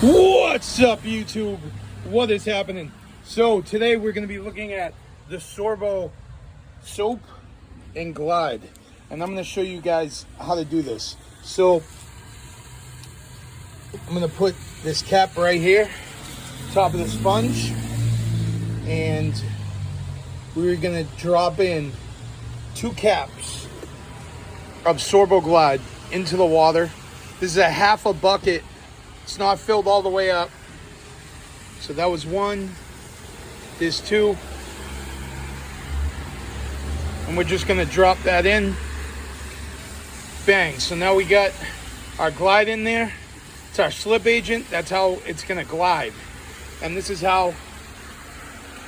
What's up, YouTube? What is happening? So today we're going to be looking at the Sorbo soap and glide, and I'm going to show you guys how to do this. So I'm going to put this cap right here, top of the sponge, and we're going to drop in 2 caps of Sorbo glide into the water. This is a half a bucket. It's not filled all the way up. So that was 1. There's 2. And we're just gonna drop that in. Bang. So now we got our glide in there. It's our slip agent. That's how it's gonna glide. And this is how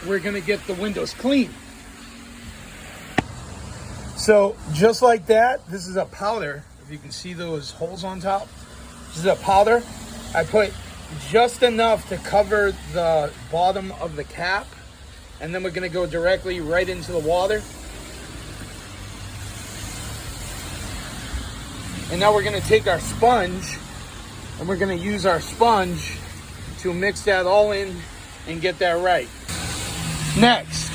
we're gonna get the windows clean. So just like that, this is a powder. If you can see those holes on top, this is a powder. I put just enough to cover the bottom of the cap, and then we're going to go directly right into the water. And now we're going to take our sponge, and we're going to use our sponge to mix that all in and get that right. Next,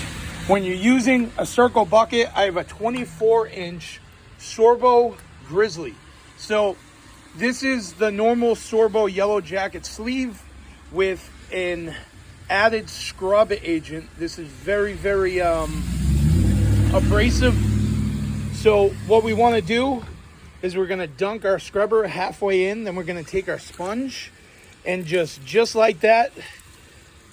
when you're using a circle bucket, I have a 24-inch Sorbo Grizzly. So this is the normal Sorbo yellow jacket sleeve with an added scrub agent. This is very, very abrasive. So what we want to do is we're going to dunk our scrubber halfway in, then we're going to take our sponge, and just like that,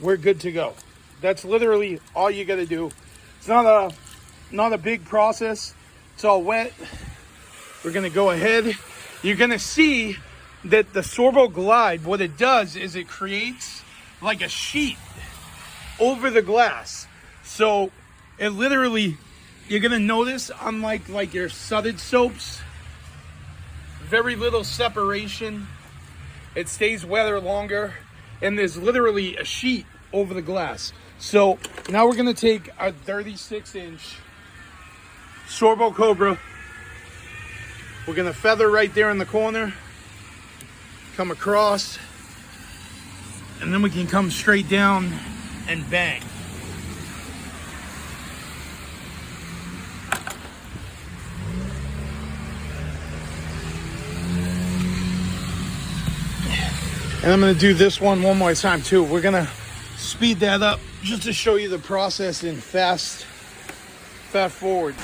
we're good to go. That's literally all you got to do. It's not a big process. It's all wet. We're going to go ahead. You're going to see that the Sorbo glide, what it does is it creates like a sheet over the glass. So it literally, you're going to notice, unlike like your sudded soaps, very little separation. It stays wetter longer, and there's literally a sheet over the glass. So now we're going to take our 36-inch Sorbo Cobra. We're going to feather right there in the corner, come across, and then we can come straight down and bang. And I'm going to do this one more time too. We're going to speed that up just to show you the process in fast forward.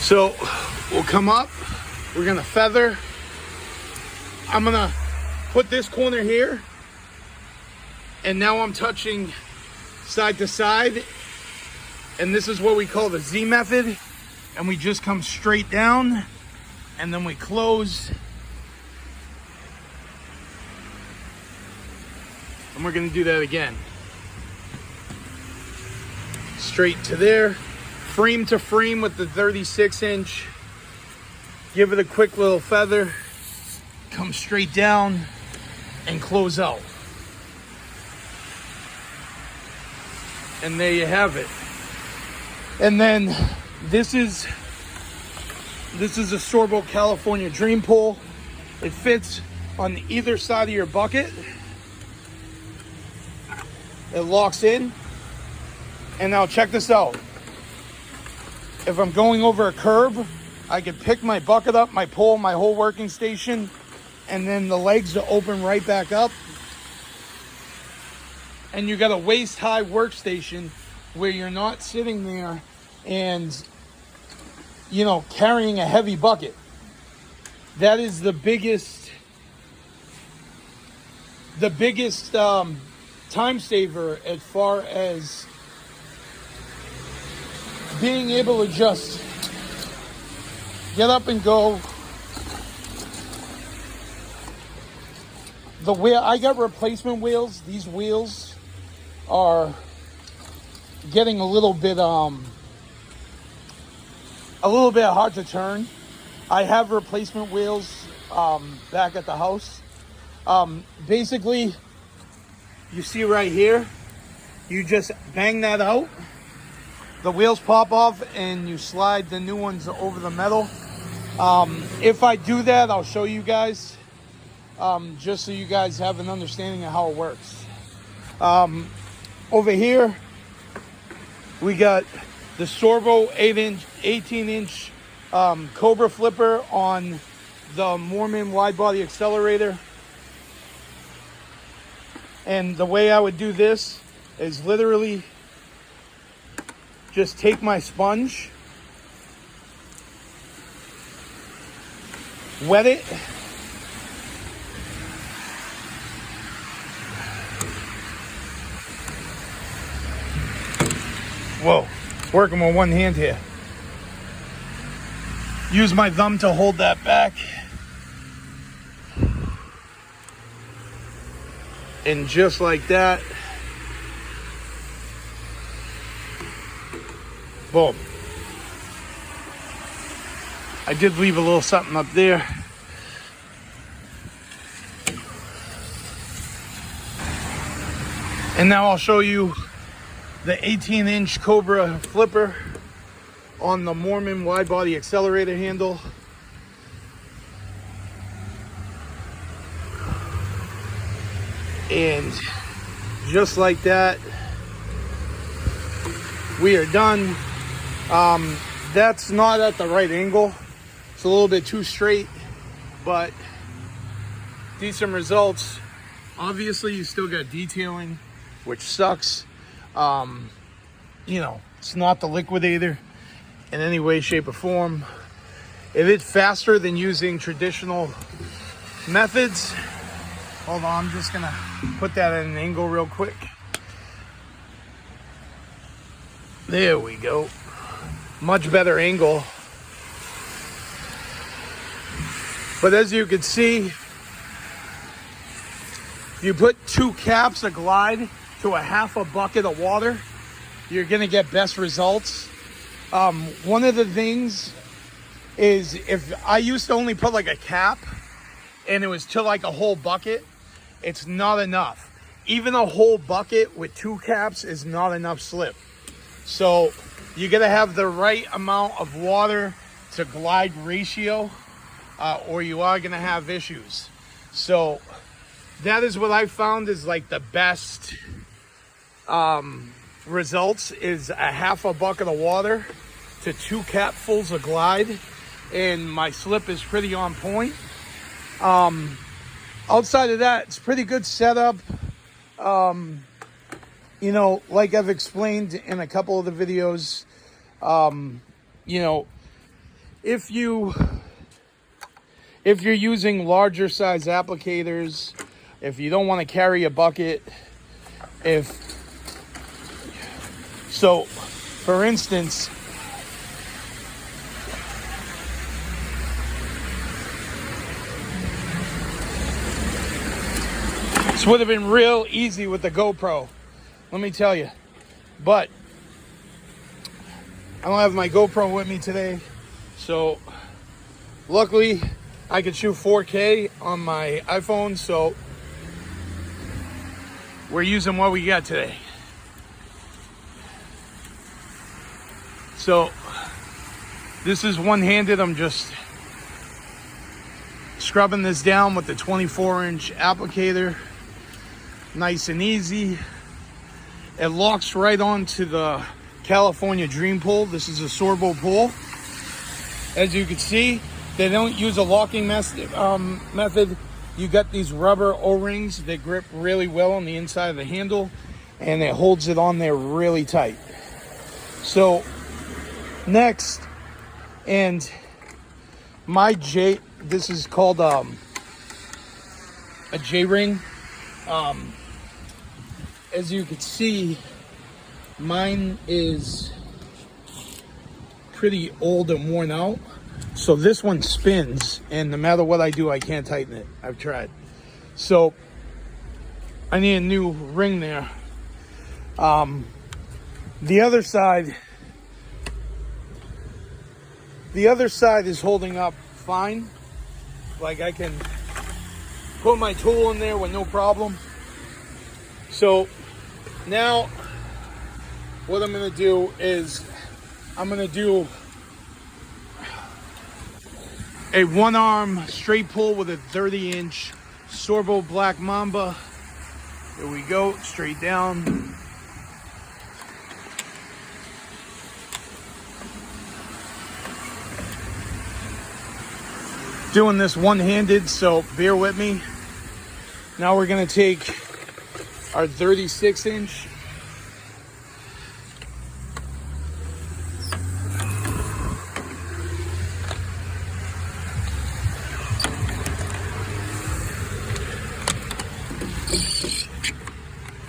So we'll come up, we're gonna feather. I'm gonna put this corner here, and now I'm touching side to side, and this is what we call the Z method, and we just come straight down, and then we close, and we're gonna do that again. Straight to there. Frame to frame with the 36-inch. Give it a quick little feather. Come straight down and close out. And there you have it. And then this is a Sorbo California Dream Pole. It fits on either side of your bucket. It locks in. And now check this out. If I'm going over a curb, I can pick my bucket up, my pole, my whole working station, and then the legs will open right back up. And you got a waist-high workstation where you're not sitting there and, you know, carrying a heavy bucket. That is the biggest time saver as far as being able to just get up and go. The wheel, I got replacement wheels. These wheels are getting a little bit hard to turn. I have replacement wheels back at the house. Basically, you see right here, you just bang that out. The wheels pop off and you slide the new ones over the metal. If I do that, I'll show you guys. just so you guys have an understanding of how it works. Over here, we got the Sorbo 18-inch Cobra flipper on the Mormon wide body accelerator. And the way I would do this is literally just take my sponge, wet it, whoa, working with one hand here. Use my thumb to hold that back. And just like that, boom. I did leave a little something up there. And now I'll show you the 18-inch Cobra flipper on the Mormon wide body accelerator handle. And just like that, we are done. That's not at the right angle. It's a little bit too straight, but decent results. Obviously, you still got detailing, which sucks. You know, it's not the liquidator in any way, shape, or form. If it's faster than using traditional methods, hold on, I'm just gonna put that at an angle real quick. There we go. Much better angle. But as you can see, you put 2 caps of Glide to a half a bucket of water, you're gonna get best results. One of the things is, if I used to only put like a cap and it was to like a whole bucket, it's not enough. Even a whole bucket with 2 caps is not enough slip. So you gotta have the right amount of water to Glide ratio, or you are gonna have issues. So that is what I found is like the best results, is a half a bucket of water to 2 capfuls of Glide, and my slip is pretty on point. Outside of that, it's pretty good setup. You know, like I've explained in a couple of the videos, you know, if you're using larger size applicators, if you don't want to carry a bucket, so for instance, this would have been real easy with the GoPro, let me tell you, but I don't have my GoPro with me today, so luckily I could shoot 4K on my iPhone, so we're using what we got today. So this is one-handed. I'm just scrubbing this down with the 24-inch applicator. Nice and easy. It locks right onto the California Dream Pull. This is a Sorbo pull. As you can see, they don't use a locking method. You got these rubber O-rings that grip really well on the inside of the handle, and it holds it on there really tight. So next, and my this is called a J-ring. As you can see, mine is pretty old and worn out. So this one spins, and no matter what I do, I can't tighten it. I've tried. So I need a new ring there. The other side is holding up fine. Like, I can put my tool in there with no problem. So now what I'm gonna do is I'm gonna do a 1-arm straight pull with a 30-inch Sorbo Black Mamba. Here we go, straight down. Doing this one-handed, so bear with me. Now we're gonna take our 36-inch.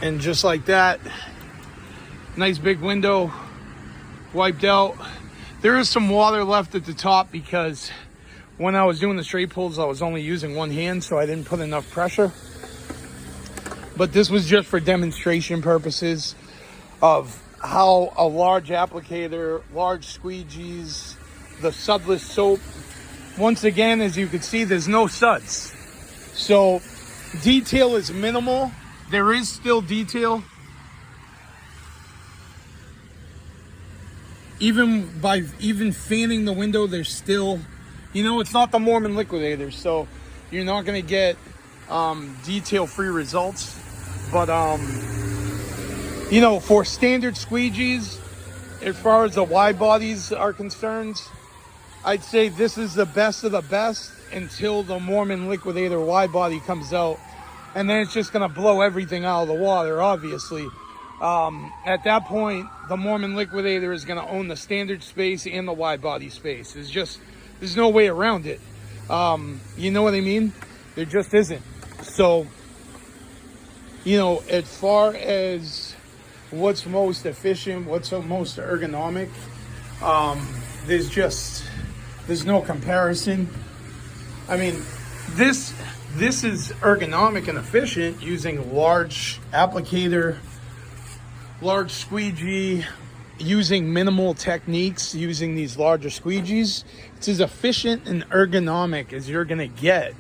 And just like that, nice big window, wiped out. There is some water left at the top because when I was doing the straight pulls, I was only using one hand, so I didn't put enough pressure. But this was just for demonstration purposes of how a large applicator, large squeegees, the sudsless soap. Once again, as you can see, there's no suds. So detail is minimal. There is still detail. Even fanning the window, there's still, you know, it's not the Mormon liquidator, so you're not gonna get detail-free results. But you know, for standard squeegees, as far as the wide bodies are concerned, I'd say this is the best of the best until the Mormon liquidator wide body comes out. And then it's just gonna blow everything out of the water, obviously. At that point, the Mormon liquidator is gonna own the standard space and the wide body space. There's no way around it. You know what I mean? There just isn't. So, you know, as far as what's most efficient, what's most ergonomic, there's no comparison. I mean, this is ergonomic and efficient using large applicator, large squeegee, using minimal techniques, using these larger squeegees. It's as efficient and ergonomic as you're gonna get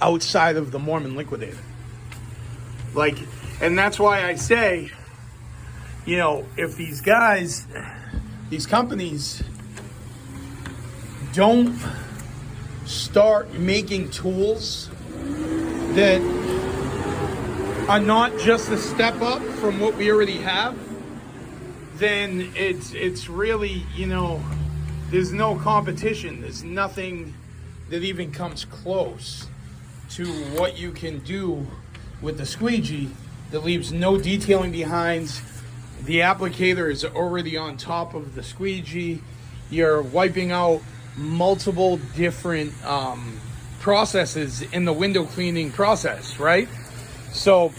outside of the Mormon liquidator. Like, and that's why I say, you know, if these guys, these companies don't start making tools that are not just a step up from what we already have, then it's really, you know, there's no competition. There's nothing that even comes close to what you can do with the squeegee that leaves no detailing behind. The applicator is already on top of the squeegee. You're wiping out multiple different processes in the window cleaning process, right? So,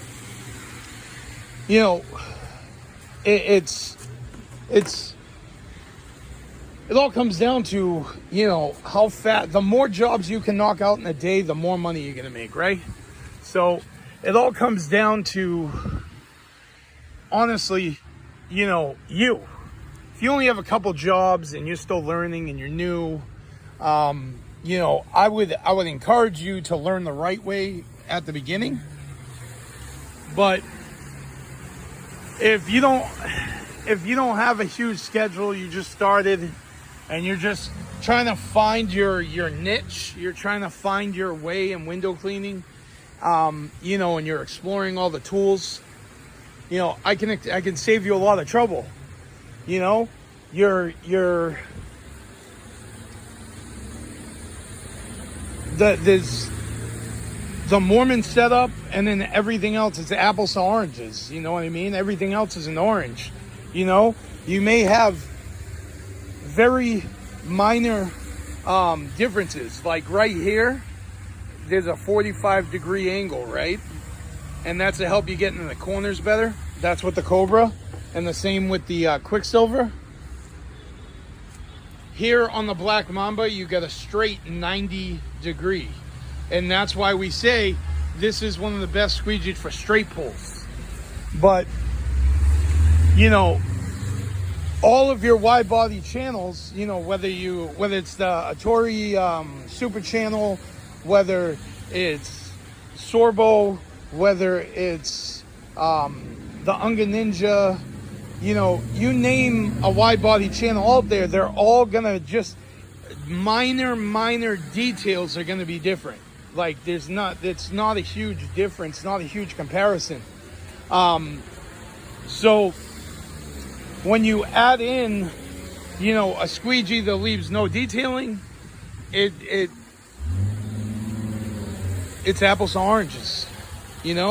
you know, it all comes down to, you know, how fast, the more jobs you can knock out in a day, the more money you're gonna make, right? So it all comes down to, honestly, you know, if you only have a couple jobs and you're still learning and you're new, you know, I would encourage you to learn the right way at the beginning. But if you don't have a huge schedule, you just started and you're just trying to find your niche, you're trying to find your way in window cleaning, you know, and you're exploring all the tools, you know, I can save you a lot of trouble. You know, there's the Mormon setup, and then everything else is apples to oranges. You know what I mean? Everything else is an orange. You know, you may have very minor differences. Like right here, there's a 45-degree angle, right? And that's to help you get into the corners better. That's with the Cobra, and the same with the Quicksilver. Here on the Black Mamba, you get a straight 90-degree. And that's why we say this is one of the best squeegees for straight pulls. But, you know, all of your wide body channels, you know, whether it's the Atori Super Channel, whether it's Sorbo, whether it's the Unga Ninja, you know, you name a wide body channel out there, they're all gonna just minor details are gonna be different. Like it's not a huge difference, not a huge comparison. So when you add in, a squeegee that leaves no detailing, it's apples to oranges,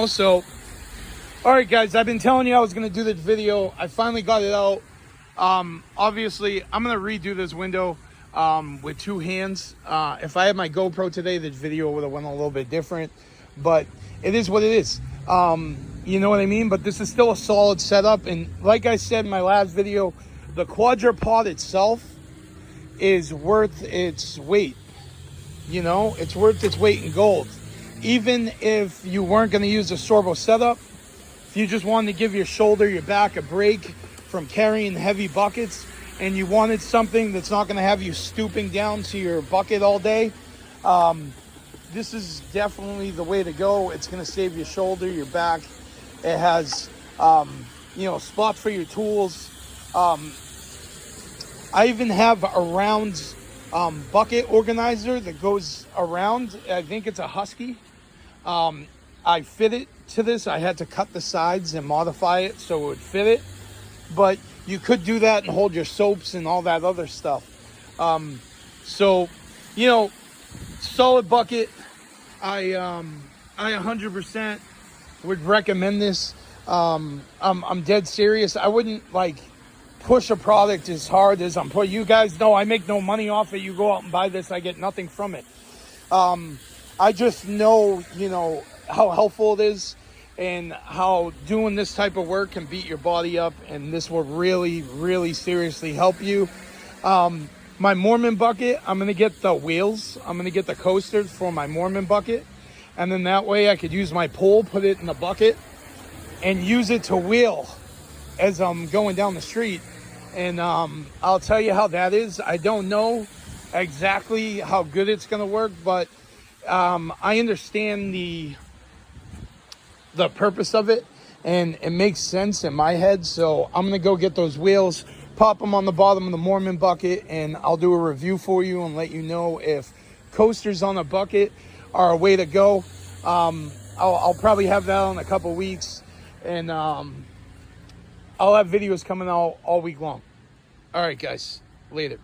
So, all right, guys, I've been telling you I was going to do this video. I finally got it out. Obviously, I'm going to redo this window with two hands. If I had my GoPro today, this video would have went a little bit different, but it is what it is. You know what I mean? But this is still a solid setup. And like I said in my last video, the quadrupod itself is worth its weight. It's worth its weight in gold. Even if you weren't going to use a Sorbo setup, if you just wanted to give your shoulder, your back a break from carrying heavy buckets, and you wanted something that's not going to have you stooping down to your bucket all day, this is definitely the way to go. It's going to save your shoulder, your back. It has, spots for your tools. I even have a round bucket organizer that goes around. I think it's a Husky. I fit it to this. I had to cut the sides and modify it so it would fit it. But you could do that and hold your soaps and all that other stuff. Solid bucket. I 100% would recommend this. I'm dead serious. I wouldn't push a product as hard as I'm putting. You guys know I make no money off it. You go out and buy this, I get nothing from it. I just know, how helpful it is and how doing this type of work can beat your body up, and this will really, really seriously help you. My Mormon bucket, I'm going to get the wheels. I'm going to get the coasters for my Mormon bucket. And then that way I could use my pole, put it in the bucket, and use it to wheel as I'm going down the street. And I'll tell you how that is. I don't know exactly how good it's going to work, but I understand the purpose of it, and it makes sense in my head. So I'm going to go get those wheels, pop them on the bottom of the Mormon bucket, and I'll do a review for you and let you know if coasters on a bucket are a way to go. I'll probably have that in a couple weeks, and I'll have videos coming out all week long. All right, guys, later.